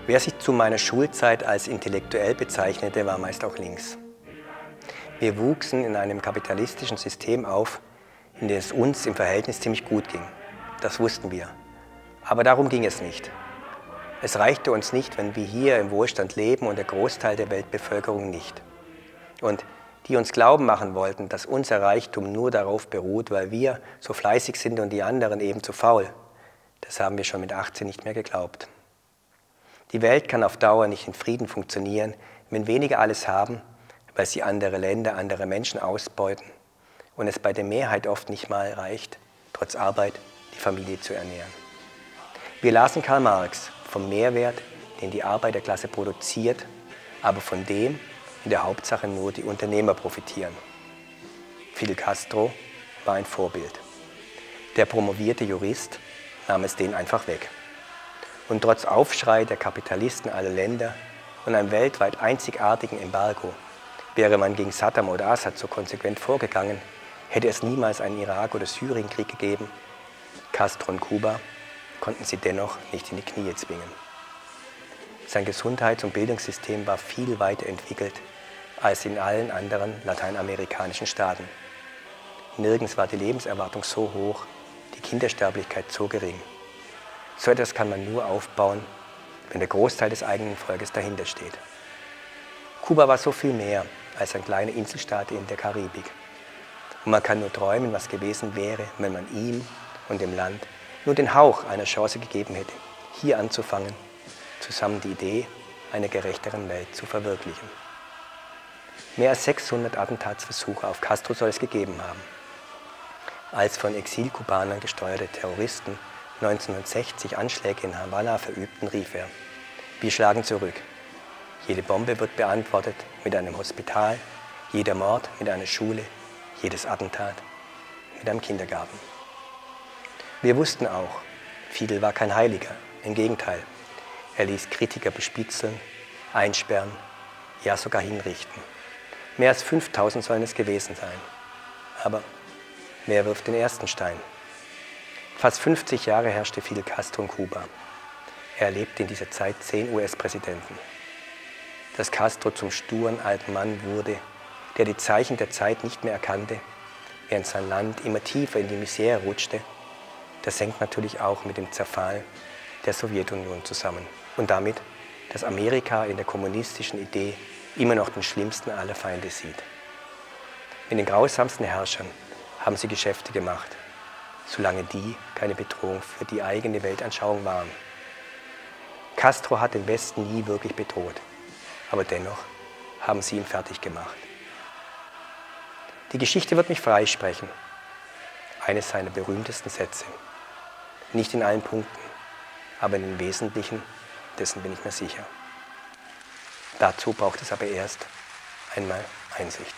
Wer sich zu meiner Schulzeit als intellektuell bezeichnete, war meist auch links. Wir wuchsen in einem kapitalistischen System auf, in dem es uns im Verhältnis ziemlich gut ging. Das wussten wir. Aber darum ging es nicht. Es reichte uns nicht, wenn wir hier im Wohlstand leben und der Großteil der Weltbevölkerung nicht. Und die uns glauben machen wollten, dass unser Reichtum nur darauf beruht, weil wir so fleißig sind und die anderen eben zu faul, das haben wir schon mit 18 nicht mehr geglaubt. Die Welt kann auf Dauer nicht in Frieden funktionieren, wenn wenige alles haben, weil sie andere Länder, andere Menschen ausbeuten und es bei der Mehrheit oft nicht mal reicht, trotz Arbeit die Familie zu ernähren. Wir lasen Karl Marx vom Mehrwert, den die Arbeiterklasse produziert, aber von dem in der Hauptsache nur die Unternehmer profitieren. Fidel Castro war ein Vorbild. Der promovierte Jurist nahm es denen einfach weg. Und trotz Aufschrei der Kapitalisten aller Länder und einem weltweit einzigartigen Embargo, wäre man gegen Saddam oder Assad so konsequent vorgegangen, hätte es niemals einen Irak- oder Syrienkrieg gegeben. Castro und Kuba konnten sie dennoch nicht in die Knie zwingen. Sein Gesundheits- und Bildungssystem war viel weiter entwickelt als in allen anderen lateinamerikanischen Staaten. Nirgends war die Lebenserwartung so hoch, die Kindersterblichkeit so gering. So etwas kann man nur aufbauen, wenn der Großteil des eigenen Volkes dahinter steht. Kuba war so viel mehr als ein kleiner Inselstaat in der Karibik. Und man kann nur träumen, was gewesen wäre, wenn man ihm und dem Land nur den Hauch einer Chance gegeben hätte, hier anzufangen, zusammen die Idee einer gerechteren Welt zu verwirklichen. Mehr als 600 Attentatsversuche auf Castro soll es gegeben haben. Als von Exilkubanern gesteuerte Terroristen 1960 Anschläge in Havanna verübten, rief er: Wir schlagen zurück. Jede Bombe wird beantwortet mit einem Hospital, jeder Mord mit einer Schule, jedes Attentat mit einem Kindergarten. Wir wussten auch, Fidel war kein Heiliger, im Gegenteil. Er ließ Kritiker bespitzeln, einsperren, ja sogar hinrichten. Mehr als 5000 sollen es gewesen sein. Aber wer wirft den ersten Stein? Fast 50 Jahre herrschte Fidel Castro in Kuba. Er erlebte in dieser Zeit 10 US-Präsidenten. Dass Castro zum sturen alten Mann wurde, der die Zeichen der Zeit nicht mehr erkannte, während sein Land immer tiefer in die Misere rutschte, das hängt natürlich auch mit dem Zerfall der Sowjetunion zusammen. Und damit, dass Amerika in der kommunistischen Idee immer noch den schlimmsten aller Feinde sieht. Mit den grausamsten Herrschern haben sie Geschäfte gemacht, solange die keine Bedrohung für die eigene Weltanschauung waren. Castro hat den Westen nie wirklich bedroht, aber dennoch haben sie ihn fertig gemacht. Die Geschichte wird mich freisprechen. Eines seiner berühmtesten Sätze. Nicht in allen Punkten, aber in den Wesentlichen, dessen bin ich mir sicher. Dazu braucht es aber erst einmal Einsicht.